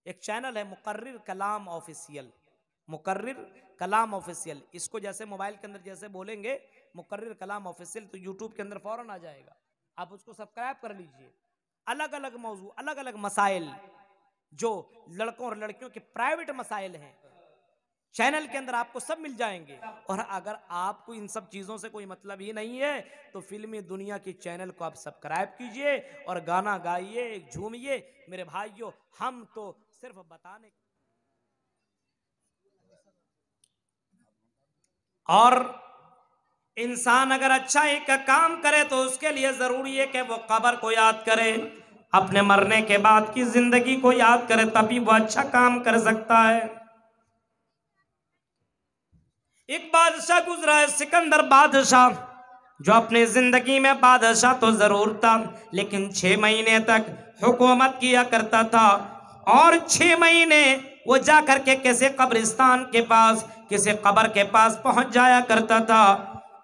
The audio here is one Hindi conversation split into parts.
एक चैनल है मुकर्रिर कलाम ऑफिशियल, मुकर्रिर कलाम ऑफिशियल। इसको जैसे मोबाइल के अंदर जैसे बोलेंगे मुकर्रिर कलाम ऑफिशियल तो यूट्यूब के अंदर फौरन आ जाएगा, आप उसको सब्सक्राइब कर लीजिए। अलग अलग मौजू, अलग अलग मसाइल, जो लड़कों और लड़कियों के प्राइवेट मसाइल हैं, चैनल के अंदर आपको सब मिल जाएंगे। और अगर आपको इन सब चीजों से कोई मतलब ही नहीं है तो फिल्मी दुनिया के चैनल को आप सब्सक्राइब कीजिए और गाना गाइए, झूमिए। मेरे भाइयों, हम तो सिर्फ बताने, और इंसान अगर अच्छाई का काम करे तो उसके लिए जरूरी है कि वो कब्र को याद करे, अपने मरने के बाद की जिंदगी को याद करे, तभी वो अच्छा काम कर सकता है। एक बादशाह गुजरा है, सिकंदर बादशाह, जो अपनी जिंदगी में बादशाह तो जरूर था लेकिन 6 महीने तक हुकूमत किया करता था। और 6 महीने वो जाकर के किसी कब्रिस्तान के पास, किसी कब्र के पास पहुंच जाया करता था।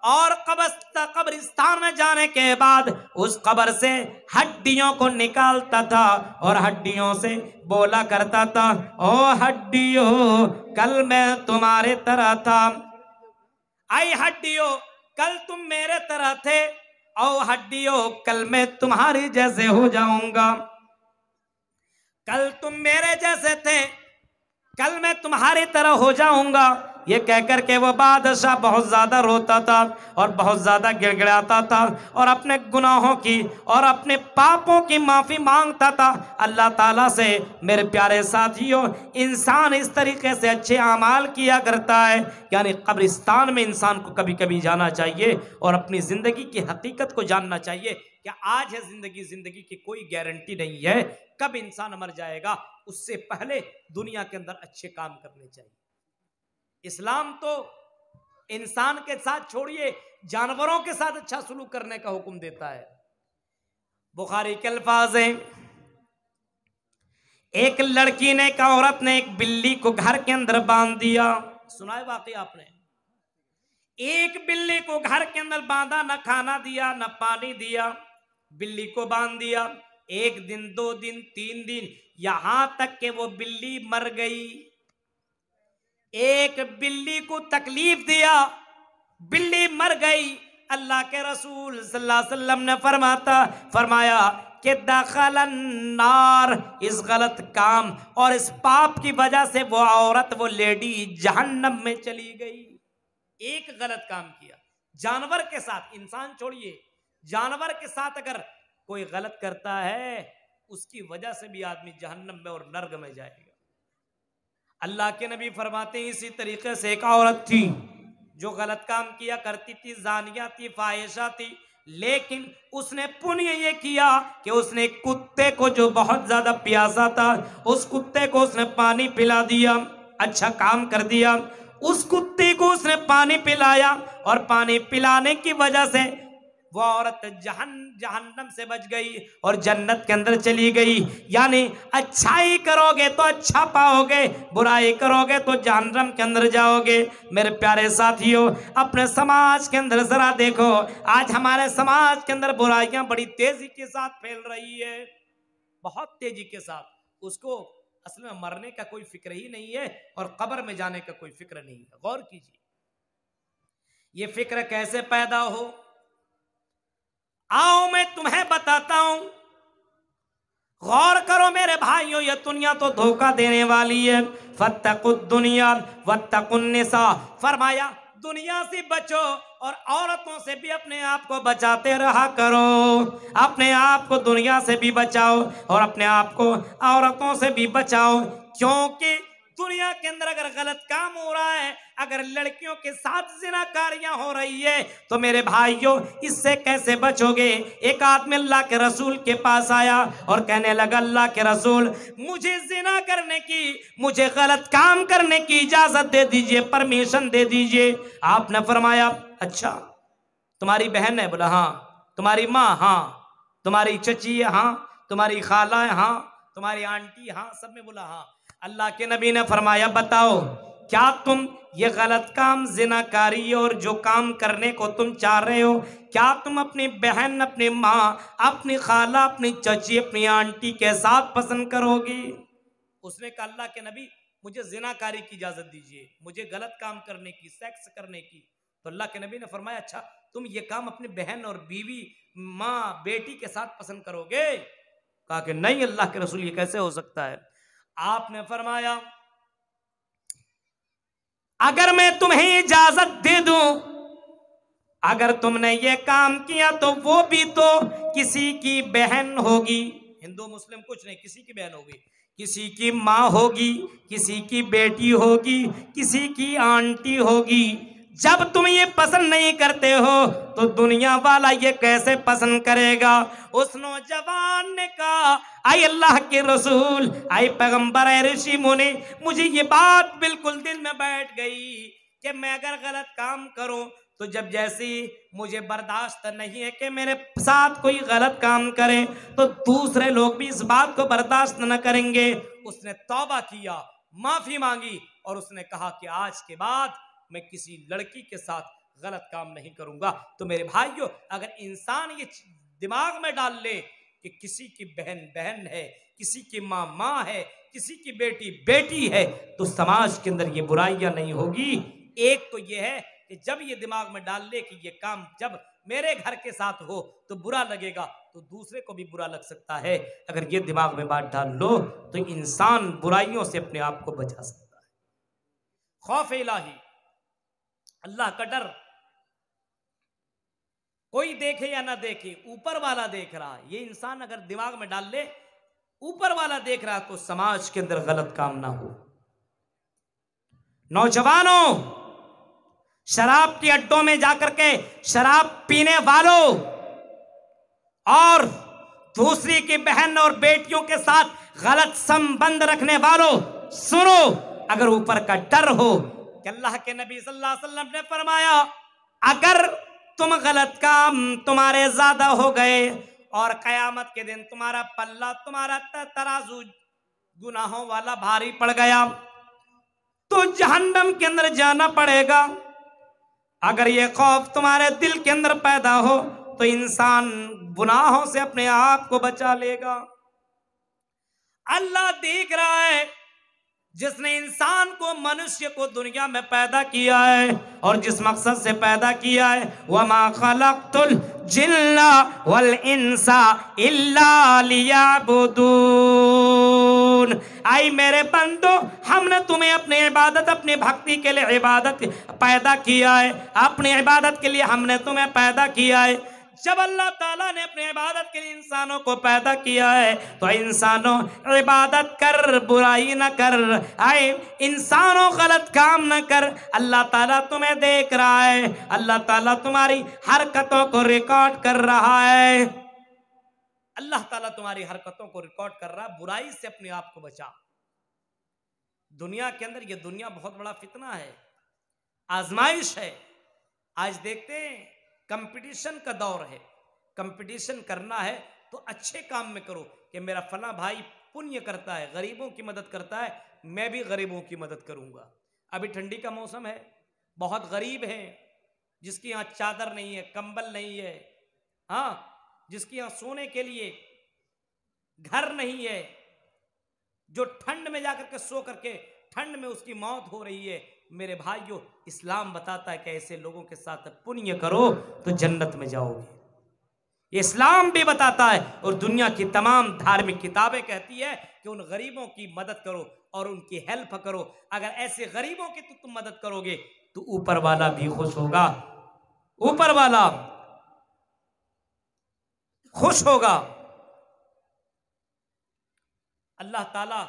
और कब्रिस्तान में जाने के बाद उस कब्र से हड्डियों को निकालता था और हड्डियों से बोला करता था, ओ हड्डियों कल मैं तुम्हारे तरह था, आई हड्डियों कल तुम मेरे तरह थे, ओ हड्डियों कल मैं तुम्हारी जैसे हो जाऊंगा, कल तुम मेरे जैसे थे कल मैं तुम्हारी तरह हो जाऊंगा। ये कहकर के वो बादशाह बहुत ज्यादा रोता था और बहुत ज्यादा गिड़गिड़ाता था और अपने गुनाहों की और अपने पापों की माफी मांगता था अल्लाह ताला से। मेरे प्यारे साथियों, इंसान इस तरीके से अच्छे अमाल किया करता है, यानी कब्रिस्तान में इंसान को कभी कभी जाना चाहिए और अपनी जिंदगी की हकीकत को जानना चाहिए। क्या आज है जिंदगी, जिंदगी की कोई गारंटी नहीं है, कब इंसान मर जाएगा, उससे पहले दुनिया के अंदर अच्छे काम करने चाहिए। इस्लाम तो इंसान के साथ छोड़िए जानवरों के साथ अच्छा सलूक करने का हुक्म देता है। बुखारी के अल्फाज हैं, एक लड़की ने, एक औरत ने एक बिल्ली को घर के अंदर बांध दिया। सुना है वाकई आपने? एक बिल्ली को घर के अंदर बांधा, न खाना दिया न पानी दिया, बिल्ली को बांध दिया। 1 दिन 2 दिन 3 दिन, यहां तक कि वो बिल्ली मर गई। एक बिल्ली को तकलीफ दिया, बिल्ली मर गई। अल्लाह के रसूल सल्लल्लाहु अलैहि वसल्लम ने फरमाया कि दखलन नार, इस गलत काम और इस पाप की वजह से वो औरत, वो लेडी जहन्नम में चली गई। एक गलत काम किया जानवर के साथ, इंसान छोड़िए, जानवर के साथ अगर कोई गलत करता है उसकी वजह से भी आदमी जहन्नम में और नर्क में जाएगा। अल्लाह के नबी फरमाते हैं इसी तरीके से एक औरत थी जो गलत काम किया करती थी, जानिया थी, फाहिशा थी, लेकिन उसने पुण्य ये किया कि उसने कुत्ते को, जो बहुत ज्यादा प्यासा था, उस कुत्ते को उसने पानी पिला दिया। अच्छा काम कर दिया, उस कुत्ते को उसने पानी पिलाया और पानी पिलाने की वजह से वो औरत जहन्नम से बच गई और जन्नत के अंदर चली गई। यानी अच्छाई करोगे तो अच्छा पाओगे, बुराई करोगे तो जहन्नम के अंदर जाओगे। मेरे प्यारे साथियों, अपने समाज के अंदर जरा देखो, आज हमारे समाज के अंदर बुराइयां बड़ी तेजी के साथ फैल रही है, बहुत तेजी के साथ। उसको असल में मरने का कोई फिक्र ही नहीं है और कब्र में जाने का कोई फिक्र नहीं है। गौर कीजिए, ये फिक्र कैसे पैदा हो, आओ मैं तुम्हें बताता हूं। गौर करो मेरे भाइयों, ये दुनिया तो धोखा देने वाली है। फत्तकुद दुनिया वत्तकुन निसा, फरमाया दुनिया से बचो और औरतों से भी अपने आप को बचाते रहा करो। अपने आप को दुनिया से भी बचाओ और अपने आप को औरतों से भी बचाओ, क्योंकि दुनिया के अंदर अगर गलत काम हो रहा है, अगर लड़कियों के साथ जिनाकारियां हो रही है, तो मेरे भाइयों इससे कैसे बचोगे। एक आदमी अल्लाह के रसूल के पास आया और कहने लगा, अल्लाह के रसूल, मुझे जिना करने की, मुझे गलत काम करने की इजाजत दे दीजिए, परमिशन दे दीजिए। आपने फरमाया, अच्छा तुम्हारी बहन है? बोला हाँ। तुम्हारी माँ? हाँ। तुम्हारी चची है? हाँ। तुम्हारी खाला है? हाँ। तुम्हारी आंटी? हाँ। सब में बोला हाँ। अल्लाह के नबी ने फरमाया, बताओ क्या तुम ये गलत काम, जिनाकारी और जो काम करने को तुम चाह रहे हो, क्या तुम अपनी बहन, अपनी माँ, अपनी खाला, अपनी चची, अपनी आंटी के साथ पसंद करोगी? उसने कहा अल्लाह के नबी मुझे जिनाकारी की इजाजत दीजिए, मुझे गलत काम करने की, सेक्स करने की। तो अल्लाह के नबी ने फरमाया अच्छा तुम ये काम अपनी बहन और बीवी, माँ, बेटी के साथ पसंद करोगे? कहा कि नहीं अल्लाह के रसूल ये कैसे हो सकता है। आपने फरमाया अगर मैं तुम्हें इजाजत दे दूं, अगर तुमने ये काम किया तो वो भी तो किसी की बहन होगी, हिंदू मुस्लिम कुछ नहीं, किसी की बहन होगी, किसी की माँ होगी, किसी की बेटी होगी, किसी की आंटी होगी। जब तुम ये पसंद नहीं करते हो तो दुनिया वाला ये कैसे पसंद करेगा? उस नौजवान ने कहा आई अल्लाह के रसूल, आई पैगंबर, आई ऋषि मुनि, मुझे ये बात बिल्कुल दिल में बैठ गई कि मैं अगर गलत काम करूं तो जब जैसी मुझे बर्दाश्त नहीं है कि मेरे साथ कोई गलत काम करे तो दूसरे लोग भी इस बात को बर्दाश्त न करेंगे। उसने तौबा किया, माफी मांगी और उसने कहा कि आज के बाद मैं किसी लड़की के साथ गलत काम नहीं करूंगा। तो मेरे भाइयों, अगर इंसान ये दिमाग में डाल ले कि किसी की बहन बहन है, किसी की माँ माँ है, किसी की बेटी बेटी है, तो समाज के अंदर ये बुराइयां नहीं होगी। एक तो ये है कि जब ये दिमाग में डाल ले कि ये काम जब मेरे घर के साथ हो तो बुरा लगेगा, तो दूसरे को भी बुरा लग सकता है। अगर ये दिमाग में बात डाल लो तो इंसान बुराइयों से अपने आप को बचा सकता है। खौफ इलाही, अल्लाह का डर, कोई देखे या ना देखे, ऊपर वाला देख रहा है, ये इंसान अगर दिमाग में डाल ले ऊपर वाला देख रहा तो समाज के अंदर गलत काम ना हो। नौजवानों, शराब के अड्डों में जाकर के शराब पीने वालों और दूसरी की बहन और बेटियों के साथ गलत संबंध रखने वालों, सुनो, अगर ऊपर का डर हो कि अल्लाह के नबी सल्लल्लाहु अलैहि वसल्लम ने फरमाया अगर तुम गलत काम तुम्हारे ज्यादा हो गए और कयामत के दिन तुम्हारा पल्ला, तुम्हारा तराजू गुनाहों वाला भारी पड़ गया तो जहन्नम के अंदर जाना पड़ेगा। अगर ये खौफ तुम्हारे दिल के अंदर पैदा हो तो इंसान गुनाहों से अपने आप को बचा लेगा। अल्लाह देख रहा है, जिसने इंसान को, मनुष्य को दुनिया में पैदा किया है और जिस मकसद से पैदा किया है, वमा खलक़तुल जिन्ना वल इंसा इल्ला लियअबुदून। आई मेरे बंदो, हमने तुम्हें अपनी इबादत, अपनी भक्ति के लिए इबादत पैदा किया है, अपनी इबादत के लिए हमने तुम्हें पैदा किया है। जब अल्लाह ताला ने अपनी इबादत के लिए इंसानों को पैदा किया है तो इंसानों इबादत कर, बुराई न कर, आए इंसानों गलत काम न कर। अल्लाह ताला तुम्हें देख रहा है, अल्लाह ताला तुम्हारी हरकतों को रिकॉर्ड कर रहा है, अल्लाह ताला तुम्हारी हरकतों को रिकॉर्ड कर रहा है। बुराई से अपने आप को बचा। दुनिया के अंदर, ये दुनिया बहुत बड़ा फितना है, आजमाइश है। आज देखते हैं कंपटीशन का दौर है, कंपटीशन करना है तो अच्छे काम में करो कि मेरा फला भाई पुण्य करता है, गरीबों की मदद करता है, मैं भी गरीबों की मदद करूंगा। अभी ठंडी का मौसम है, बहुत गरीब हैं, जिसकी यहाँ चादर नहीं है, कंबल नहीं है, हाँ, जिसकी यहाँ सोने के लिए घर नहीं है, जो ठंड में जाकर के सो करके ठंड में उसकी मौत हो रही है। मेरे भाइयों, इस्लाम बताता है कि ऐसे लोगों के साथ पुण्य करो तो जन्नत में जाओगे। इस्लाम भी बताता है और दुनिया की तमाम धार्मिक किताबें कहती है कि उन गरीबों की मदद करो और उनकी हेल्प करो। अगर ऐसे गरीबों की तुम मदद करोगे तो ऊपर वाला भी खुश होगा, ऊपर वाला खुश होगा। अल्लाह ताला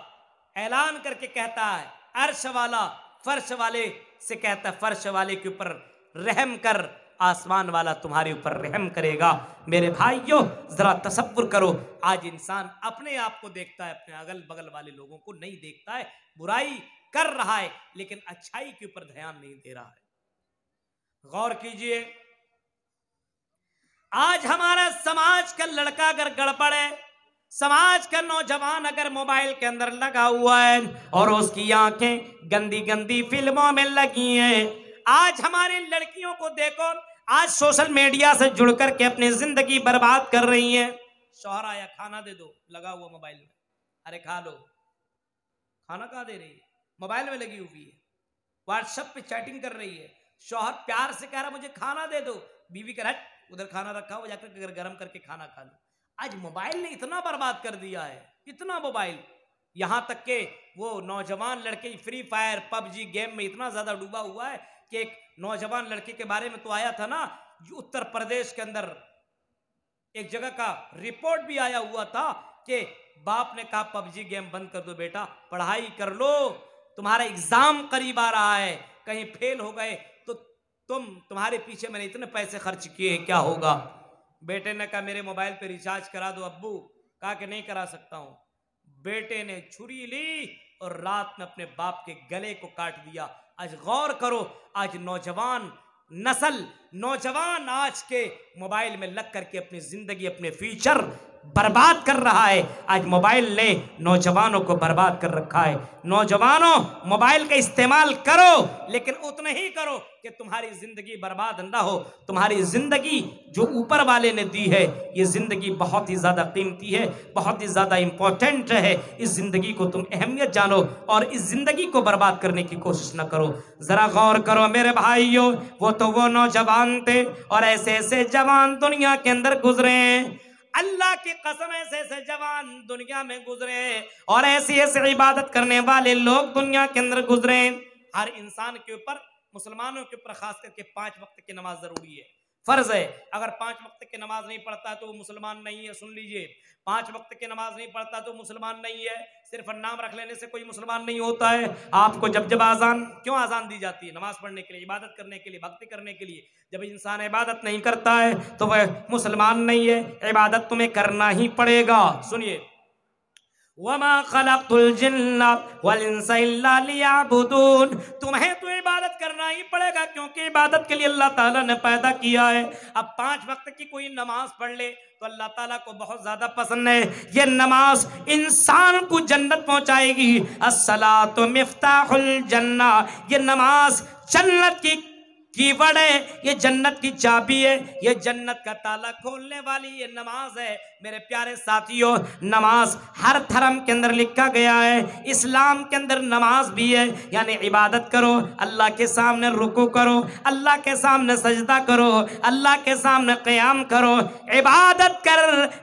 ऐलान करके कहता है, अर्श वाला फर्श वाले से कहता है, फर्श वाले के ऊपर रहम कर, आसमान वाला तुम्हारे ऊपर रहम करेगा। मेरे भाइयों, जरा तसव्वुर करो, आज इंसान अपने आप को देखता है, अपने अगल बगल वाले लोगों को नहीं देखता है। बुराई कर रहा है लेकिन अच्छाई के ऊपर ध्यान नहीं दे रहा है। गौर कीजिए, आज हमारा समाज का लड़का अगर गड़बड़ है, समाज का नौजवान अगर मोबाइल के अंदर लगा हुआ है और उसकी आंखें गंदी गंदी फिल्मों में लगी हैं, आज हमारी लड़कियों को देखो, आज सोशल मीडिया से जुड़ करके अपनी जिंदगी बर्बाद कर रही हैं। शौहर आया, खाना दे दो, लगा हुआ मोबाइल में, अरे खा लो, खाना कहाँ दे रही है, मोबाइल में लगी हुई है, व्हाट्सएप पे चैटिंग कर रही है। शौहर प्यार से कह रहा मुझे खाना दे दो, बीवी कह रहा उधर खाना रखा हो जाकर गर्म करके खाना खा लो। आज मोबाइल ने इतना बर्बाद कर दिया है, इतना मोबाइल, यहां तक के वो नौजवान लड़के फ्री फायर पबजी गेम में इतना ज्यादा डूबा हुआ है कि एक नौजवान लड़के के बारे में तो आया था ना, उत्तर प्रदेश के अंदर एक जगह का रिपोर्ट भी आया हुआ था कि बाप ने कहा पबजी गेम बंद कर दो बेटा, पढ़ाई कर लो, तुम्हारा एग्जाम करीब आ रहा है, कहीं फेल हो गए तो तुम्हारे पीछे मैंने इतने पैसे खर्च किए, क्या होगा। बेटे ने कहा मेरे मोबाइल पे रिचार्ज करा दो अब्बू, कहा कि नहीं करा सकता हूं। बेटे ने छुरी ली और रात में अपने बाप के गले को काट दिया। आज गौर करो, आज नौजवान नस्ल, नौजवान आज के मोबाइल में लग करके अपनी जिंदगी, अपने फ्यूचर बर्बाद कर रहा है। आज मोबाइल ने नौजवानों को बर्बाद कर रखा है। नौजवानों, मोबाइल का इस्तेमाल करो, लेकिन उतना ही करो कि तुम्हारी जिंदगी बर्बाद ना हो। तुम्हारी जिंदगी जो ऊपर वाले ने दी है, ये जिंदगी बहुत ही ज्यादा कीमती है, बहुत ही ज्यादा इंपॉर्टेंट है। इस जिंदगी को तुम अहमियत जानो और इस जिंदगी को बर्बाद करने की कोशिश ना करो। जरा गौर करो मेरे भाइयों, वो तो वो नौजवान थे और ऐसे ऐसे जवान दुनिया के अंदर गुजरे हैं, अल्लाह की कसम ऐसे ऐसे जवान दुनिया में गुजरे और ऐसी ऐसी इबादत करने वाले लोग दुनिया के अंदर गुजरे। हर इंसान के ऊपर, मुसलमानों के ऊपर खास करके 5 वक्त की नमाज जरूरी है, फर्ज है। अगर 5 वक्त की नमाज नहीं पढ़ता तो वो मुसलमान नहीं है। सुन लीजिए, 5 वक्त की नमाज नहीं पढ़ता तो मुसलमान नहीं है। सिर्फ नाम रख लेने से कोई मुसलमान नहीं होता है। आपको जब जब आजान, क्यों आजान दी जाती है? नमाज पढ़ने के लिए, इबादत करने के लिए, भक्ति करने के लिए। जब इंसान इबादत नहीं करता है तो वह मुसलमान नहीं है। इबादत तुम्हें करना ही पड़ेगा। सुनिए, वमा खलक़तुल जिन्ना वल इंसा इल्ला लियअबुदून, तुम्हें तो इबादत करना ही पड़ेगा क्योंकि इबादत के लिए अल्लाह ताला ने पैदा किया है। अब 5 वक्त की कोई नमाज पढ़ ले तो अल्लाह ताला को बहुत ज्यादा पसंद है। ये नमाज इंसान को जन्नत पहुंचाएगी। अस्सलातु मिफ्ताहुल जन्ना, ये नमाज जन्नत की कीवर्ड है, ये जन्नत की चाबी है, ये जन्नत का ताला खोलने वाली ये नमाज है। मेरे प्यारे साथियों, नमाज हर धर्म के अंदर लिखा गया है। इस्लाम के अंदर नमाज भी है, यानी इबादत करो, अल्लाह के सामने रुकू करो, अल्लाह के सामने सजदा करो, अल्लाह के सामने क़याम करो, इबादत कर,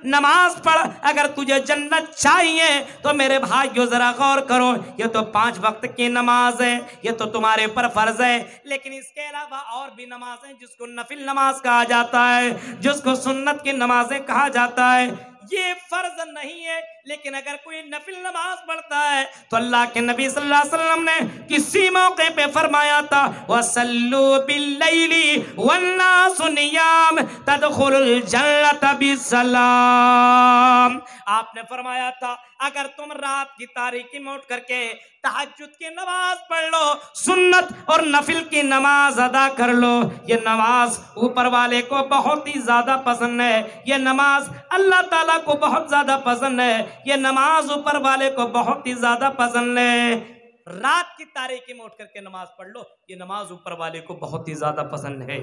नमाज पढ़। अगर तुझे जन्नत चाहिए तो मेरे भाइयों जरा गौर करो, ये तो 5 वक्त की नमाज है, ये तो तुम्हारे ऊपर फर्ज है। लेकिन इसके अलावा और भी नमाजें जिसको नफिल नमाज कहा जाता है, जिसको सुन्नत की नमाजें कहा जाता है, ये फर्ज नहीं है। लेकिन अगर कोई नफिल नमाज पढ़ता है तो अल्लाह के नबी सल्लल्लाहु अलैहि वसल्लम ने किसी मौके पे फरमाया था, वसल्लू बिल्लैली वन्नासु नियाम तदखुलुल जन्नत बिस्सलाम। आपने फरमाया था अगर तुम रात की तारीकी में उठ करके तहज्जुद की नमाज पढ़ लो, सुन्नत और नफिल की नमाज अदा कर लो, ये नमाज ऊपर वाले को बहुत ही ज्यादा पसंद है, ये नमाज अल्लाह ताला को बहुत ज्यादा पसंद है, ये नमाज ऊपर वाले को बहुत ही ज्यादा पसंद है। रात की तारीकी में उठ करके नमाज पढ़ लो, ये नमाज ऊपर वाले को बहुत ही ज्यादा पसंद है।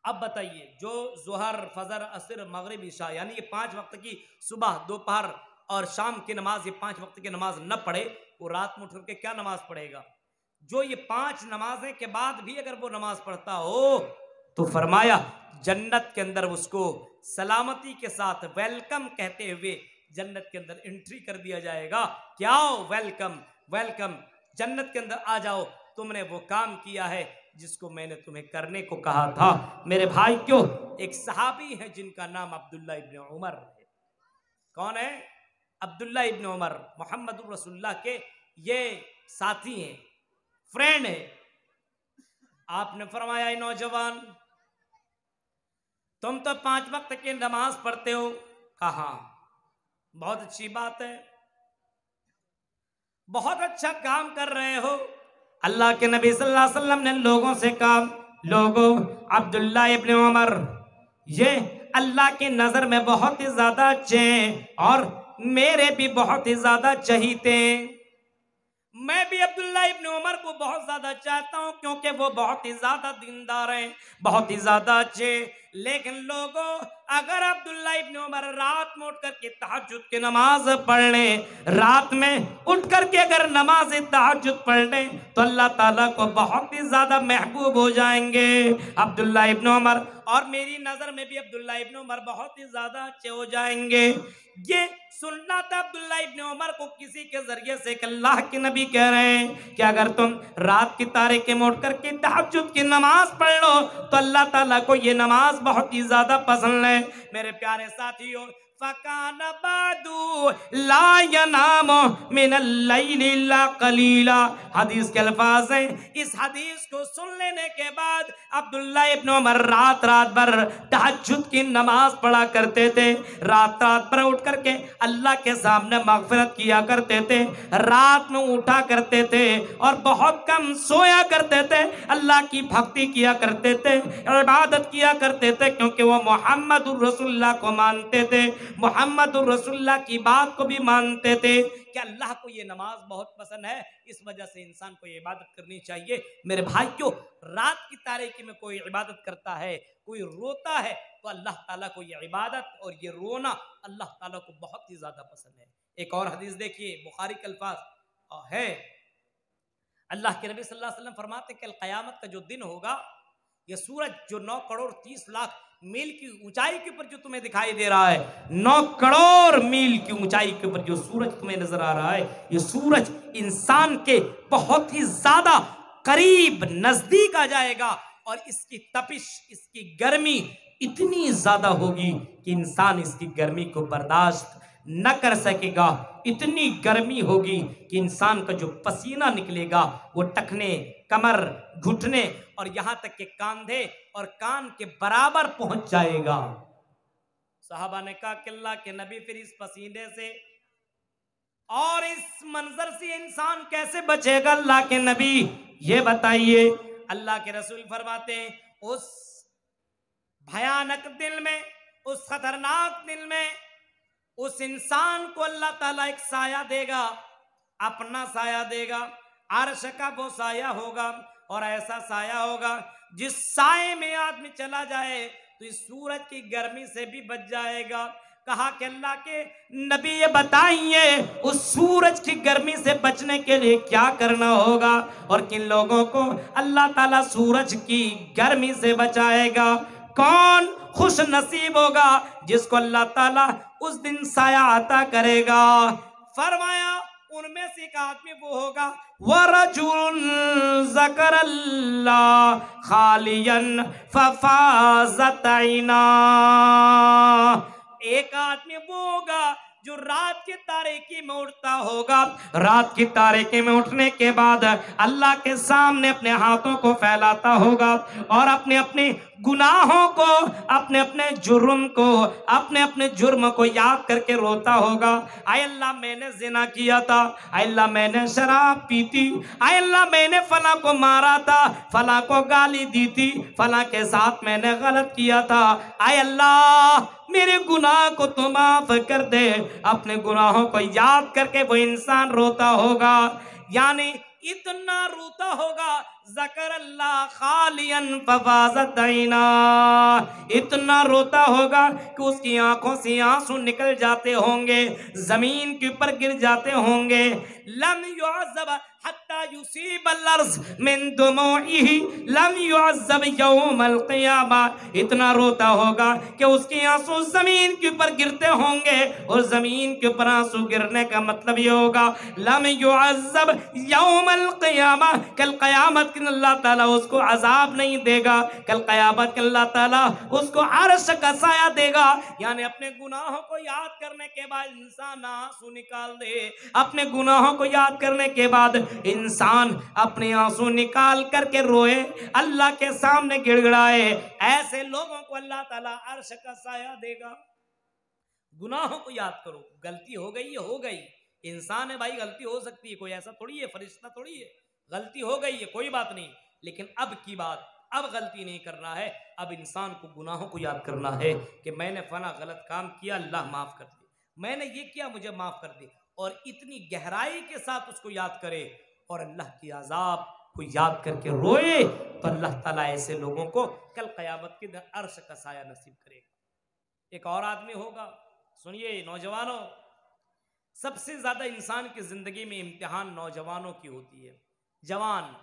अब बताइए, जो जोहर, फजर, असर, मगरिब, इशा, यानी ये 5 वक्त की सुबह, दोपहर और शाम की नमाज, ये 5 वक्त की नमाज न पढ़े, वो रात में उठ करके क्या नमाज पढ़ेगा? जो ये 5 नमाजें के बाद भी अगर वो नमाज पढ़ता हो तो फरमाया जन्नत के अंदर उसको सलामती के साथ वेलकम कहते हुए जन्नत के अंदर एंट्री कर दिया जाएगा। क्या हो? वेलकम, वेलकम, जन्नत के अंदर आ जाओ, तुमने वो काम किया है जिसको मैंने तुम्हें करने को कहा था। मेरे भाई क्यों, एक सहाबी है जिनका नाम अब्दुल्ला इब्न उमर है। कौन है? अब्दुल्ला इब्न उमर, मोहम्मद रसूलुल्लाह के ये साथी हैं, फ्रेंड है। आपने फरमाया नौजवान, तुम तो 5 वक्त की नमाज पढ़ते हो। कहा बहुत अच्छी बात है, बहुत अच्छा काम कर रहे हो। अल्लाह के नबी सल्लल्लाहु अलैहि वसल्लम ने लोगों से कहा, लोगों, अब्दुल्ला इब्न उमर ये अल्लाह की नजर में बहुत ही ज्यादा अच्छे हैं और मेरे भी बहुत ही ज्यादा चहीते हैं। मैं भी अब्दुल्ला इब्न उमर को बहुत ज्यादा चाहता हूं क्योंकि वो बहुत ही ज्यादा दीनदार हैं, बहुत ही ज्यादा अच्छे। लेकिन लोगों, अगर अब्दुल्ला इब्न उमर रात में उठ करके तहज्जुद की नमाज पढ़ ले, रात में उठ करके अगर नमाज तहज्जुद पढ़ ले, तो अल्लाह ताला को बहुत ही ज्यादा महबूब हो जाएंगे अब्दुल्ला इब्न उमर। और मेरी नजर में भी अब्दुल्ला इब्न उमर बहुत ही ज्यादा अच्छे हो जाएंगे। ये सुनना था अब्दुल्ला इब्न उमर को किसी के जरिए से, अल्लाह के नबी कह रहे हैं कि अगर तुम रात की तारीख में उठ करके तहज्जुद की नमाज पढ़ लो तो अल्लाह ताला को ये नमाज बहुत ही ज्यादा पसंद है। मेरे प्यारे साथियों, फकान बादू ला यनाम मिनल लैली इल्ला कलीला, हदीस के अल्फाज हैं। इस हदीस को सुन लेने के बाद अब्दुल्ला इब्न उमर रात रात भर तहज्जुद की नमाज पढ़ा करते थे, रात रात भर उठ करके अल्लाह के सामने मगफिरत किया करते थे, रात में उठा करते थे और बहुत कम सोया करते थे, अल्लाह की भक्ति किया करते थे, इबादत किया करते थे, क्योंकि वो मोहम्मदुर रसूलुल्लाह को मानते थे, मोहम्मदुर रसूलुल्लाह की बात को भी मानते थे कि अल्लाह को ये नमाज बहुत पसंद है, इस वजह से इंसान को ये इबादत करनी चाहिए। मेरे भाइयों, रात की तारीकी में कोई इबादत करता है, कोई रोता है, तो अल्लाह ताला को ये इबादत और ये रोना अल्लाह ताला को बहुत ही ज्यादा पसंद है। एक और हदीस देखिए, बुखारी के अल्फाज है, अल्लाह के नबी सल्लल्लाहु अलैहि वसल्लम फरमाते कल क़यामत का जो दिन होगा, ये सूरज जो 9 करोड़ 30 लाख मील की ऊंचाई के ऊपर जो तुम्हें दिखाई दे रहा है, 9 करोड़ मील की ऊंचाई के ऊपर जो सूरज तुम्हें नजर आ रहा है, ये सूरज इंसान के बहुत ही ज्यादा करीब नजदीक आ जाएगा और इसकी तपिश, इसकी गर्मी इतनी ज्यादा होगी कि इंसान इसकी गर्मी को बर्दाश्त न कर सकेगा। इतनी गर्मी होगी कि इंसान का जो पसीना निकलेगा वो टखने, कमर, घुटने और यहां तक के कंधे और कान के बराबर पहुंच जाएगा। साहबा ने कहा कि अल्लाह के नबी, फिर इस पसीने से और इस मंजर से इंसान कैसे बचेगा? अल्लाह के नबी ये बताइए। अल्लाह के रसूल फरमाते हैं, उस भयानक दिन में, उस खतरनाक दिन में उस इंसान को अल्लाह ताला एक साया देगा, अपना साया देगा, अर्श का वो साया होगा और ऐसा साया होगा जिस साए में आदमी चला जाए तो इस सूरज की गर्मी से भी बच जाएगा। कहा कि अल्लाह के नबी ये बताइए उस सूरज की गर्मी से बचने के लिए क्या करना होगा और किन लोगों को अल्लाह ताला सूरज की गर्मी से बचाएगा? कौन खुश नसीब होगा जिसको अल्लाह ताला उस दिन साया अता करेगा? फरमाया उनमें से एक आदमी वो होगा, वरजुल ज़करल्लाह खालियन फफाज़त ऐना, एक आदमी वो होगा जो रात की तारीकी में उठता होगा, रात की तारीकी में उठने के बाद अल्लाह के सामने अपने हाथों को फैलाता होगा और अपने अपने गुनाहों को, अपने अपने जुर्म को, अपने अपने जुर्म को याद करके रोता होगा। आय अल्लाह मैंने जिना किया था, आय अल्लाह मैंने शराब पी थी, आय अल्लाह मैंने फला को मारा था, फला को गाली दी थी, फला के साथ मैंने गलत किया था, आय अल्लाह मेरे गुनाह को तो माफ कर दे। अपने गुनाहों को याद करके वो इंसान रोता होगा, यानी इतना रोता होगा, ज़कर अल्लाह खालियन फफाज़त ऐना, इतना रोता होगा कि उसकी आंखों से आंसू निकल जाते होंगे, जमीन के ऊपर गिर जाते होंगे। लम युअज़्ज़ब हत्ता युसीबल अर्ज़ मिन दुमूइही लम युअज़्ज़ब यौमल क़ियामा, इतना रोता होगा कि उसके आंसू जमीन के ऊपर गिरते होंगे और जमीन के ऊपर आंसू गिरने का मतलब ये होगा लम युअज़्ज़ब यौमल क़ियामा, कल क़यामत के अल्लाह ताला उसको अजाब नहीं देगा, कल क़यामत के अल्लाह ताला उसको अर्श का साया देगा। यानी अपने गुनाहों को याद करने के बाद इंसान आंसू निकाल दे, अपने गुनाहों को याद करने के बाद इंसान अपने आंसू निकाल करके रोए, अल्लाह के सामने गिड़गिड़ाए, ऐसे लोगों को अल्लाह ताला अर्श का साया देगा। गुनाहों को याद करो, गलती हो गई है, हो गई, इंसान है भाई, गलती हो सकती है, कोई ऐसा थोड़ी है, फरिश्ता थोड़ी है, गलती हो गई है, कोई बात नहीं, लेकिन अब की बात, अब गलती नहीं करना है, अब इंसान को गुनाहों को याद करना है कि मैंने फला गलत काम किया, अल्लाह माफ कर दे, मैंने ये किया, मुझे माफ कर दे, और इतनी गहराई के साथ उसको याद करे और अल्लाह की अजाब को याद करके रोए तो अल्लाह ताला ऐसे लोगों को कल क़यामत के दिन अर्श का साया नसीब करेगा। एक और आदमी होगा, सुनिए नौजवानों, सबसे ज्यादा इंसान की जिंदगी में इम्तिहान नौजवानों की होती है। जवान,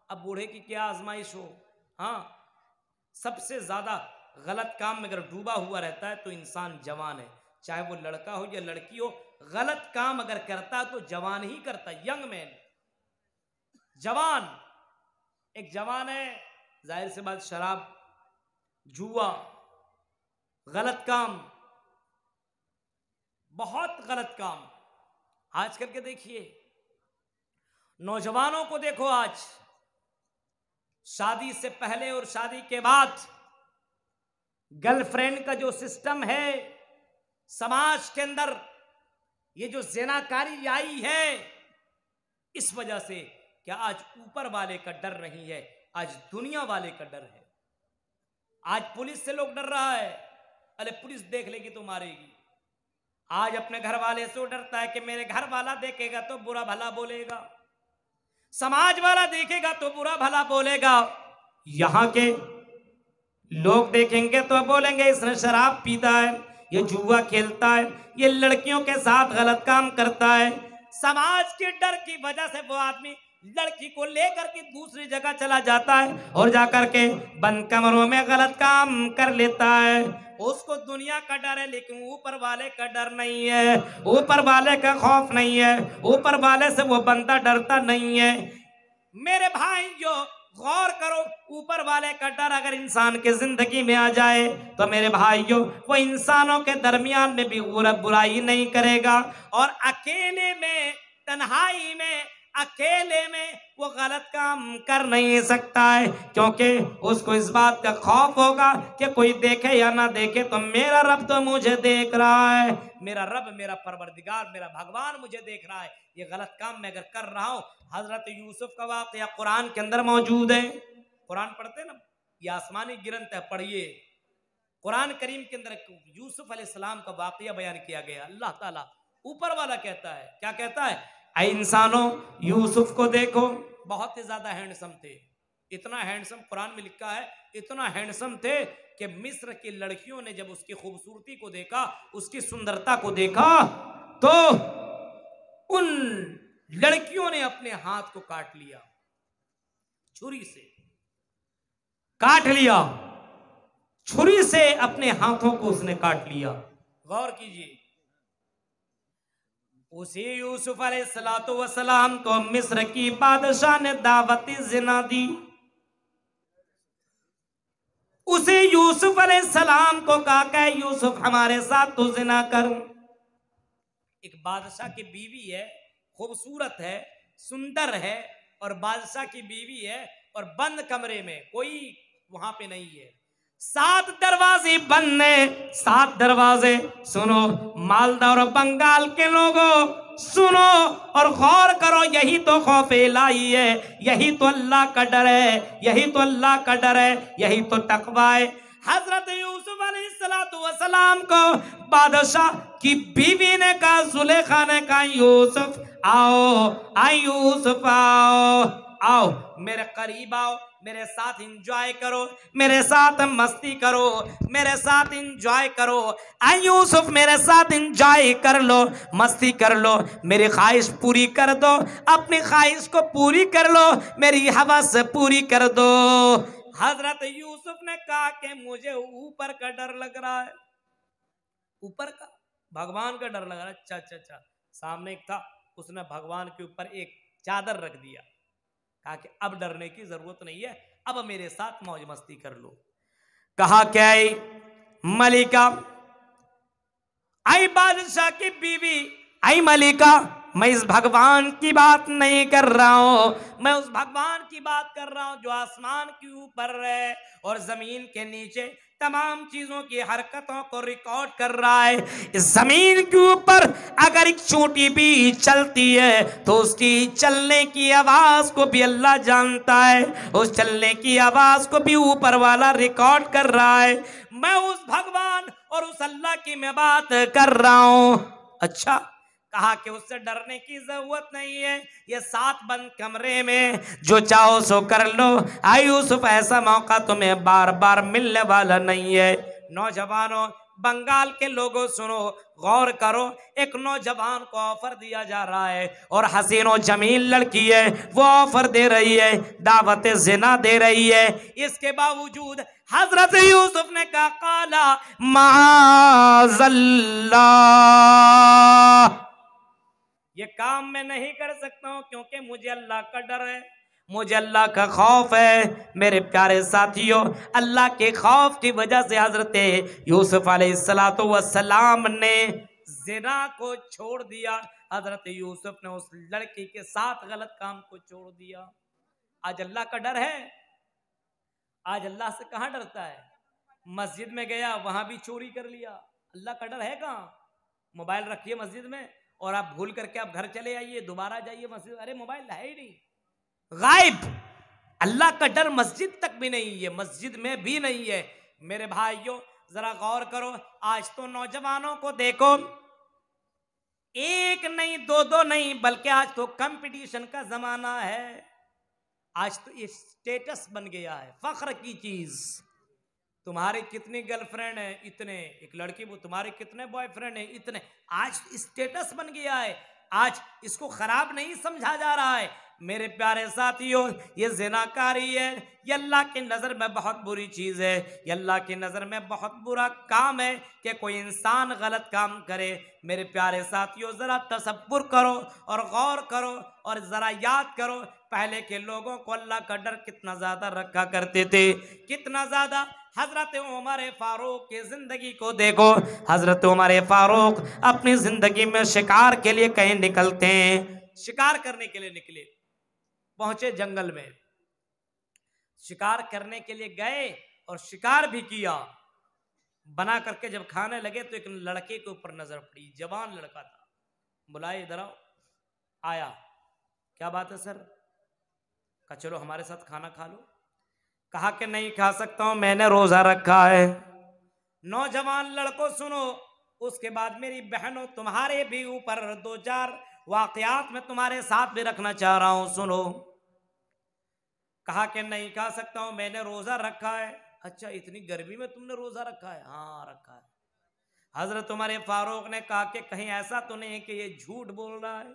अब बूढ़े की क्या आजमाइश हो, हाँ, सबसे ज्यादा गलत काम में अगर डूबा हुआ रहता है तो इंसान जवान है, चाहे वो लड़का हो या लड़की हो। गलत काम अगर करता है तो जवान ही करता, यंग मैन, जवान। एक जवान है, जाहिर सी बात, शराब, जुआ, गलत काम, बहुत गलत काम। आज करके देखिए नौजवानों को, देखो आज शादी से पहले और शादी के बाद गर्लफ्रेंड का जो सिस्टम है समाज के अंदर, ये जो ज़िनाकारी आई है, इस वजह से क्या आज ऊपर वाले का डर नहीं है, आज दुनिया वाले का डर है। आज पुलिस से लोग डर रहा है, अरे पुलिस देख लेगी तो मारेगी। आज अपने घर वाले से डरता है कि मेरे घर वाला देखेगा तो बुरा भला बोलेगा, समाज वाला देखेगा तो बुरा भला बोलेगा, यहां के लोग देखेंगे तो बोलेंगे इसने शराब पीता है, ये जुआ खेलता है, ये लड़कियों के साथ गलत काम करता है। समाज के डर की वजह से वो आदमी लड़की को लेकर के दूसरी जगह चला जाता है और जाकर के बंद कमरों में गलत काम कर लेता है। उसको दुनिया का डर है लेकिन ऊपर वाले का डर नहीं है, ऊपर वाले का खौफ नहीं है, ऊपर वाले से वो बंदा डरता नहीं है। मेरे भाइयों गौर करो, ऊपर वाले का डर अगर इंसान की जिंदगी में आ जाए तो मेरे भाइयों वो इंसानों के दरमियान में भी बुराई नहीं करेगा, और अकेले में, तन्हाई में, अकेले में वो गलत काम कर नहीं सकता है, क्योंकि उसको इस बात का खौफ होगा कि कोई देखे या ना देखे तो मेरा रब तो मुझे देख रहा है, मेरा रब, मेरा परवरदिगार, मेरा भगवान मुझे देख रहा है। ये गलत काम मैं अगर कर रहा हूं, हजरत यूसुफ का वाकया कुरान के अंदर मौजूद है। कुरान पढ़ते ना, ये आसमानी गिरंत है, पढ़िए। कुरान करीम के अंदर यूसुफ अलैहिस्सलाम का वाकया बयान किया गया। अल्लाह ताला ऊपर वाला कहता है, क्या कहता है? ऐ इंसानों, यूसुफ को देखो, बहुत ही ज्यादा हैंडसम थे। इतना हैंडसम, कुरान में लिखा है, इतना हैंडसम थे कि मिस्र की लड़कियों ने जब उसकी खूबसूरती को देखा, उसकी सुंदरता को देखा, तो उन लड़कियों ने अपने हाथ को काट लिया, छुरी से काट लिया, छुरी से अपने हाथों को उसने काट लिया। गौर कीजिए, उसी यूसुफ अलैहिस्सलातु वस्सलाम को मिस्र की बादशाह ने दावती जिना दी। उसी यूसुफ अलैहिस्सलाम को कहा कि यूसुफ हमारे साथ तू जिना कर। एक बादशाह की बीवी है, खूबसूरत है, सुंदर है, और बादशाह की बीवी है और बंद कमरे में, कोई वहां पे नहीं है, 7 दरवाजे बंद है, 7 दरवाजे। सुनो मालदा और बंगाल के लोगों, सुनो और गौर करो, यही तो खौफ इलाही है, यही तो अल्लाह का डर है, यही तो अल्लाह का डर है, यही तो तकवा है। हजरत यूसुफ अलैहिस्सलातु वस्सलाम को बादशाह की बीवी ने कहा, जुलेखा ने कहा, यूसुफ आओ, आई यूसुफ आओ, आओ मेरे करीब आओ, मेरे साथ इंजॉय करो, मेरे साथ मस्ती करो, मेरे साथ इंजॉय करो। आई यूसुफ मेरे साथ इंजॉय कर लो, मस्ती कर लो, मेरी ख्वाहिश पूरी कर दो, अपनी ख्वाहिश को पूरी कर लो, मेरी हवस पूरी कर दो। हजरत यूसुफ ने कहा कि मुझे ऊपर का डर लग रहा है। ऊपर का, भगवान का डर लग रहा है। अच्छा अच्छा अच्छा। सामने एक था, उसने भगवान के ऊपर एक चादर रख दिया, कहा कि अब डरने की जरूरत नहीं है, अब मेरे साथ मौज मस्ती कर लो। कहा क्या? मलिका, आई बादशाह की बीवी, आई मलिका, मैं इस भगवान की बात नहीं कर रहा हूं, मैं उस भगवान की बात कर रहा हूं जो आसमान के ऊपर है और जमीन के नीचे तमाम चीजों की हरकतों को रिकॉर्ड कर रहा है। इस जमीन के ऊपर अगर एक चोटी भी चलती है तो उसकी चलने की आवाज को भी अल्लाह जानता है, उस चलने की आवाज को भी ऊपर वाला रिकॉर्ड कर रहा है। मैं उस भगवान और उस अल्लाह की मैं बात कर रहा हूं। अच्छा, कहा कि उससे डरने की जरूरत नहीं है, ये 7 बंद कमरे में जो चाहो सो कर लो। आई यूसुफ, ऐसा मौका तुम्हें बार बार मिलने वाला नहीं है। नौजवानों, बंगाल के लोगों सुनो, गौर करो, एक नौजवान को ऑफर दिया जा रहा है और हसीनो जमील लड़की है, वो ऑफर दे रही है, दावत जिना दे रही है। इसके बावजूद हजरत यूसुफ ने कहा काला माज़ल्लाह, ये काम मैं नहीं कर सकता हूं क्योंकि मुझे अल्लाह का डर है, मुझे अल्लाह का खौफ है। मेरे प्यारे साथियों, अल्लाह के खौफ की वजह से हजरत यूसुफ अलैहिस्सलाम ने जिना को छोड़ दिया। हजरत यूसुफ ने उस लड़की के साथ गलत काम को छोड़ दिया। आज अल्लाह का डर है? आज अल्लाह से कहां डरता है? मस्जिद में गया, वहां भी चोरी कर लिया। अल्लाह का डर है कहां? मोबाइल रखिए मस्जिद में और आप भूल करके आप घर चले आइए, दोबारा जाइए मस्जिद, अरे मोबाइल है ही नहीं, गायब। अल्लाह का डर मस्जिद तक भी नहीं है, मस्जिद में भी नहीं है। मेरे भाइयों, जरा गौर करो, आज तो नौजवानों को देखो, एक नहीं, दो नहीं, बल्कि आज तो कंपटीशन का जमाना है। आज तो ये स्टेटस बन गया है, फख्र की चीज। तुम्हारे कितनी गर्लफ्रेंड है? इतने। एक लड़की, वो तुम्हारे कितने बॉयफ्रेंड है? इतने। आज स्टेटस बन गया है, आज इसको खराब नहीं समझा जा रहा है। मेरे प्यारे साथियों, ये ज़िनाकारी है, ये अल्लाह की नज़र में बहुत बुरी चीज़ है, ये अल्लाह की नज़र में बहुत बुरा काम है कि कोई इंसान गलत काम करे। मेरे प्यारे साथियों, ज़रा तसव्वुर करो और गौर करो और ज़रा याद करो, पहले के लोगों को अल्लाह का डर कितना ज़्यादा रखा करते थे, कितना ज़्यादा। हजरत उमर फारूक की जिंदगी को देखो, हजरत उमर फारूक अपनी जिंदगी में शिकार के लिए कहीं निकलते हैं, शिकार करने के लिए निकले, पहुंचे जंगल में, शिकार करने के लिए गए और शिकार भी किया। बना करके जब खाने लगे तो एक लड़के के ऊपर नजर पड़ी, जवान लड़का था। बुलाए, इधर आओ। आया, क्या बात है सर? कहा चलो हमारे साथ खाना खा लो। कहा कि नहीं खा सकता हूं, मैंने रोजा रखा है। नौजवान लड़कों सुनो, उसके बाद मेरी बहनों, तुम्हारे भी ऊपर 2-4 वाकयात में तुम्हारे साथ भी रखना चाह रहा हूं, सुनो। कहा कि नहीं खा सकता हूं, मैंने रोजा रखा है। अच्छा, इतनी गर्मी में तुमने रोजा रखा है? हाँ रखा है। हजरत उमर फारूक ने कहा कि कहीं ऐसा तो नहीं है कि ये झूठ बोल रहा है?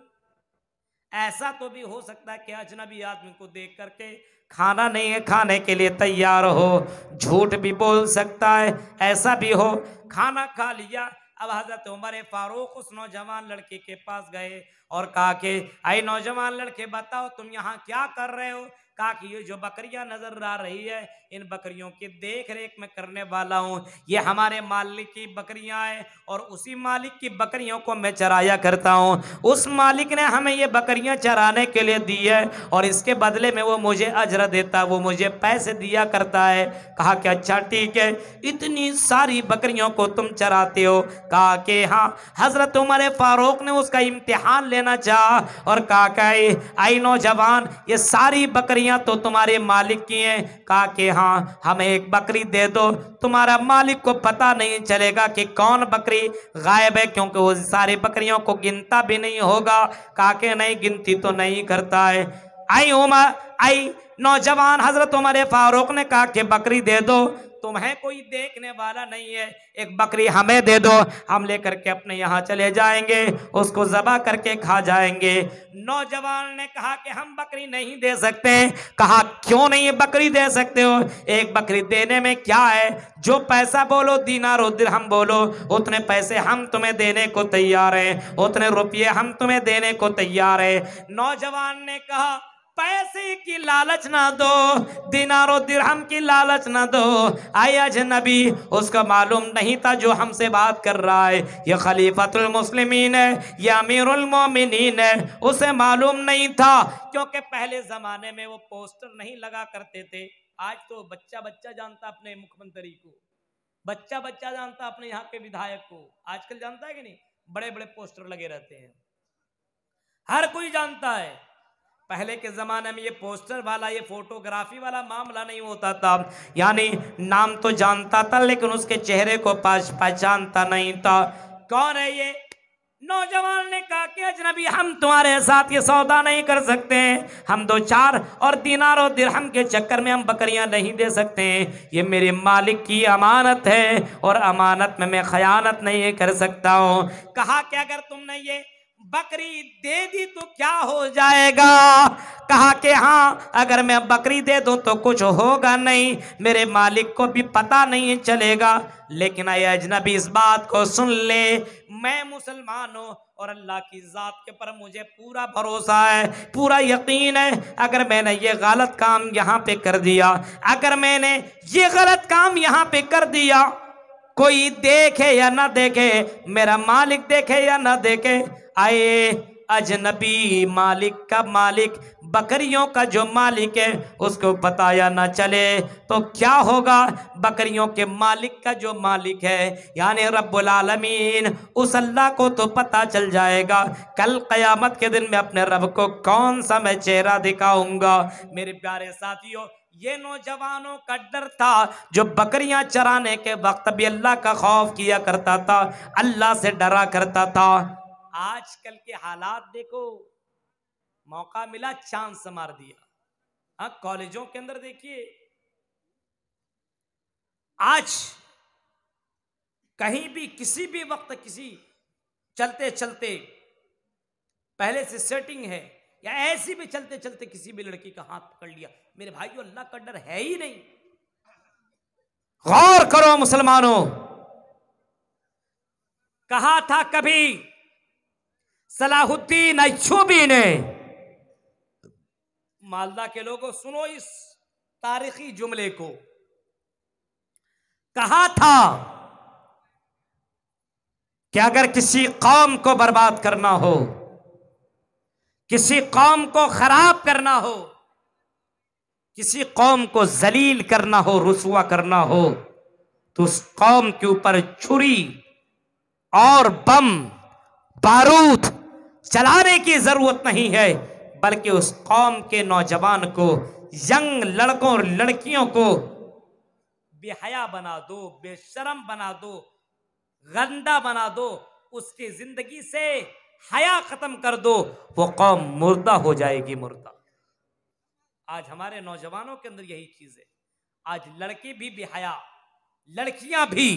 ऐसा तो भी हो सकता है कि अजनबी आदमी को देख करके खाना नहीं है खाने के लिए तैयार हो, झूठ भी बोल सकता है, ऐसा भी हो। खाना खा लिया। अब हजरत उमर फारूक उस नौजवान लड़के के पास गए और कहा कि आई नौजवान लड़के, बताओ तुम यहाँ क्या कर रहे हो? कहा कि ये जो बकरियां नजर आ रही है, इन बकरियों की देख रेख में करने वाला हूँ। ये हमारे मालिक की बकरियां हैं और उसी मालिक की बकरियों को मैं चराया करता हूँ। उस मालिक ने हमें ये बकरियां चराने के लिए दी है और इसके बदले में वो मुझे अजर देता, वो मुझे पैसे दिया करता है। कहा कि अच्छा ठीक है, इतनी सारी बकरियों को तुम चराते हो? कहा कि हाँ। हजरत उमर फारूक ने उसका इम्तिहान लेना चाहा और कहा कि आई नौजवान, ये सारी बकरियां तो तुम्हारे मालिक की हैं? कहा कि हाँ, हमें एक बकरी दे दो, तुम्हारा मालिक को पता नहीं चलेगा कि कौन बकरी गायब है, क्योंकि वो सारी बकरियों को गिनता भी नहीं होगा। कहा कि नहीं, गिनती तो नहीं करता है। आई नौजवान हजरत उमर फारूक ने कहा कि बकरी दे दो, तुम्हें कोई देखने वाला नहीं है, एक बकरी हमें दे दो, हम लेकर के अपने यहाँ चले जाएंगे, उसको ज़बह करके खा जाएंगे। नौजवान ने कहा कि हम बकरी नहीं दे सकते। कहा क्यों नहीं बकरी दे सकते हो? एक बकरी देने में क्या है, जो पैसा बोलो, दीनार और दिरहम बोलो, उतने पैसे हम तुम्हें देने को तैयार हैं, उतने रुपये हम तुम्हें देने को तैयार है। नौजवान ने कहा पैसे की लालच ना दो, दिनारो दिरहम की लालच ना दो। आए अजनबी, उसका मालूम नहीं था जो हमसे बात कर रहा है ये खलीफतुल मुस्लिमीन है, ये अमीरुल मोमिनीन है। उसे मालूम नहीं था, क्योंकि पहले जमाने में वो पोस्टर नहीं लगा करते थे। आज तो बच्चा बच्चा जानता अपने मुख्यमंत्री को, बच्चा बच्चा जानता अपने यहाँ के विधायक को। आजकल जानता है कि नहीं? बड़े बड़े पोस्टर लगे रहते हैं, हर कोई जानता है। पहले के ज़माने में ये पोस्टर वाला, ये फोटोग्राफी वाला मामला नहीं होता था। यानी नाम तो जानता था लेकिन उसके चेहरे को पहचानता नहीं था। कौन है ये? नौजवान ने कहा कि अजनबी, हम तुम्हारे साथ ये सौदा नहीं कर सकते, हम 2-4 और दिनार और दिरहम के चक्कर में हम बकरियां नहीं दे सकते, ये मेरे मालिक की अमानत है और अमानत में मैं खयानत नहीं कर सकता हूँ। कहा कि अगर तुमने ये बकरी दे दी तो क्या हो जाएगा? कहा कि हाँ, अगर मैं बकरी दे दूं तो कुछ होगा नहीं, मेरे मालिक को भी पता नहीं चलेगा, लेकिन आए अजनबी इस बात को सुन ले, मैं मुसलमान हूं और अल्लाह की जात के पर मुझे पूरा भरोसा है, पूरा यकीन है, अगर मैंने ये गलत काम यहाँ पे कर दिया, अगर मैंने ये गलत काम यहाँ पे कर दिया, कोई देखे या ना देखे, मेरा मालिक देखे या ना देखे, आए अजनबी मालिक का मालिक, बकरियों का जो मालिक है उसको पता या ना चले तो क्या होगा? बकरियों के मालिक का जो मालिक है यानी रब्बुल आलमीन, उस अल्लाह को तो पता चल जाएगा। कल क़यामत के दिन में अपने रब को कौन सा मैं चेहरा दिखाऊंगा। मेरे प्यारे साथियों, ये नौजवानों का डर था जो बकरियां चराने के वक्त भी अल्लाह का खौफ किया करता था, अल्लाह से डरा करता था। आजकल के हालात देखो, मौका मिला चांस मार दिया। हाँ, कॉलेजों के अंदर देखिए, आज कहीं भी किसी भी वक्त किसी चलते चलते पहले से सेटिंग है या ऐसी भी चलते चलते किसी भी लड़की का हाथ पकड़ लिया, मेरे भाइयों अल्लाह का डर है ही नहीं। गौर करो मुसलमानों, कहा था कभी सलाहुद्दीन अय्यूबी ने, मालदा के लोगों सुनो इस तारीखी जुमले को, कहा था कि अगर किसी कौम को बर्बाद करना हो, किसी कौम को खराब करना हो, किसी कौम को जलील करना हो, रुसवा करना हो, तो उस कौम के ऊपर छुरी और बम बारूद चलाने की जरूरत नहीं है, बल्कि उस कौम के नौजवान को, यंग लड़कों और लड़कियों को बेहया बना दो, बेशरम बना दो, गंदा बना दो, उसकी जिंदगी से हया खत्म कर दो, वो कौम मुर्दा हो जाएगी, मुर्दा। आज हमारे नौजवानों के अंदर यही चीज है। आज लड़के भी बेहया, लड़कियां भी,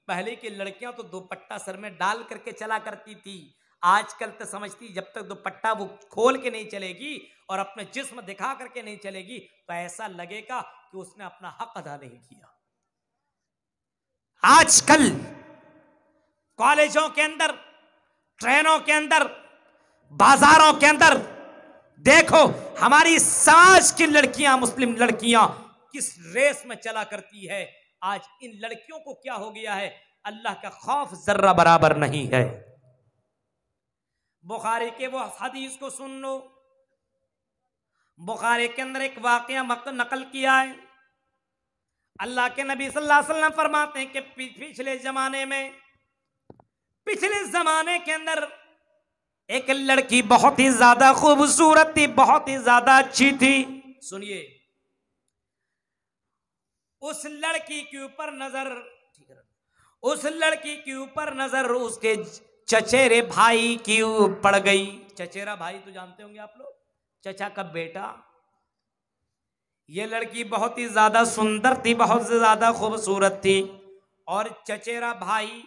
पहले की लड़कियां तो दुपट्टा सर में डाल करके चला करती थी, आजकल तो समझती जब तक दुपट्टा वो खोल के नहीं चलेगी और अपने जिस्म दिखा करके नहीं चलेगी तो ऐसा लगेगा कि उसने अपना हक अदा नहीं किया। आजकल कॉलेजों के अंदर, ट्रेनों के अंदर, बाजारों के अंदर देखो हमारी समाज की लड़कियां, मुस्लिम लड़कियां किस रेस में चला करती है। आज इन लड़कियों को क्या हो गया है, अल्लाह का खौफ जर्रा बराबर नहीं है। बुखारी के वो हदीस को सुन लो, बुखारी के अंदर एक वाकया नकल किया है। अल्लाह के नबी सल्लल्लाहु अलैहि वसल्लम फरमाते हैं कि पिछले जमाने के अंदर एक लड़की बहुत ही ज्यादा खूबसूरत थी, बहुत ही ज्यादा अच्छी थी। सुनिए, उस लड़की के ऊपर नजर उसके चचेरे भाई की पड़ गई। चचेरा भाई तो जानते होंगे आप लोग, चचा का बेटा। ये लड़की बहुत ही ज्यादा सुंदर थी, बहुत से ज्यादा खूबसूरत थी, और चचेरा भाई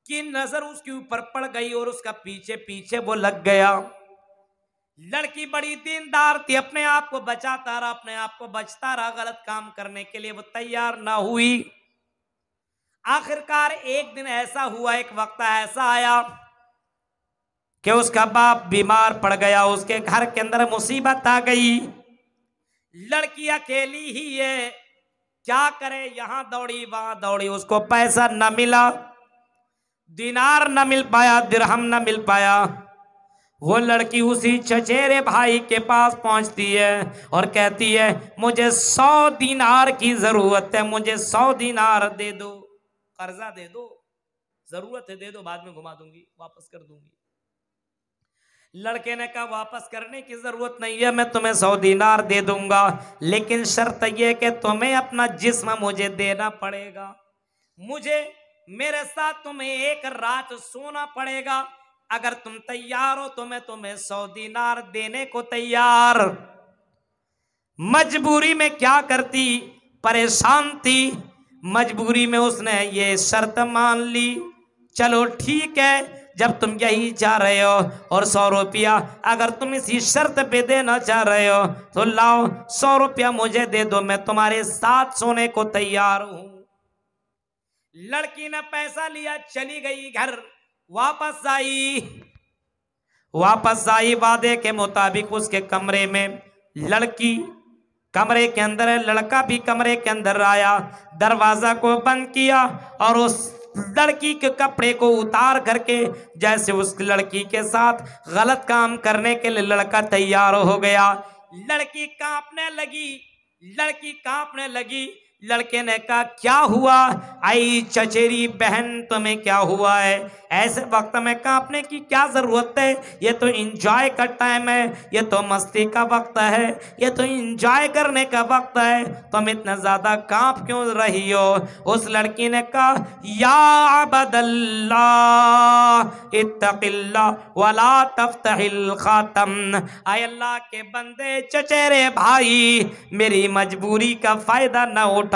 की नजर उसके ऊपर पड़ गई और उसका पीछे पीछे वो लग गया। लड़की बड़ी दीनदार थी, अपने आप को बचाता रहा, अपने आप को बचता रहा, गलत काम करने के लिए वो तैयार ना हुई। आखिरकार एक दिन ऐसा हुआ, एक वक्त ऐसा आया कि उसका बाप बीमार पड़ गया, उसके घर के अंदर मुसीबत आ गई। लड़की अकेली ही है, क्या करे, यहां दौड़ी वहां दौड़ी, उसको पैसा न मिला, दिनार न मिल पाया, दिरहम न मिल पाया। वो लड़की उसी चचेरे भाई के पास पहुंचती है और कहती है मुझे 100 दिनार की जरूरत है, मुझे 100 दिनार दे दो, कर्जा दे दो, जरूरत है दे दो, बाद में घुमा दूंगी, वापस कर दूंगी। लड़के ने कहा वापस करने की जरूरत नहीं है, मैं तुम्हें 100 दिनार दे दूंगा, लेकिन शर्त यह कि तुम्हें अपना जिस्म मुझे देना पड़ेगा, मुझे मेरे साथ तुम्हें एक रात सोना पड़ेगा, अगर तुम तैयार हो तो मैं तुम्हें 100 दिनार देने को तैयार। मजबूरी में क्या करती, परेशान थी, मजबूरी में उसने ये शर्त मान ली। चलो ठीक है, जब तुम यही चाह रहे हो और 100 रुपया अगर तुम इसी शर्त पे देना चाह रहे हो तो लाओ 100 रुपया मुझे दे दो, मैं तुम्हारे साथ सोने को तैयार हूं। लड़की ने पैसा लिया, चली गई घर। वापस आई वादे के मुताबिक उसके कमरे में। लड़की कमरे के अंदर है, लड़का भी कमरे के अंदर आया, दरवाजा को बंद किया और उस लड़की के कपड़े को उतार करके जैसे उस लड़की के साथ गलत काम करने के लिए लड़का तैयार हो गया। लड़की कांपने लगी। लड़के ने कहा क्या हुआ, आई चचेरी बहन तुम्हें क्या हुआ है, ऐसे वक्त में कांपने की क्या जरूरत है, ये तो एंजॉय का टाइम है, ये तो मस्ती का वक्त है, ये तो एंजॉय करने का वक्त है, तुम इतना ज्यादा कांप क्यों रही हो। उस लड़की ने कहा या अबदल्लाह इत्तकिल्लाह वला तफ्तहिल खातम, आय अल्लाह के बंदे चचेरे भाई मेरी मजबूरी का फायदा न उठा,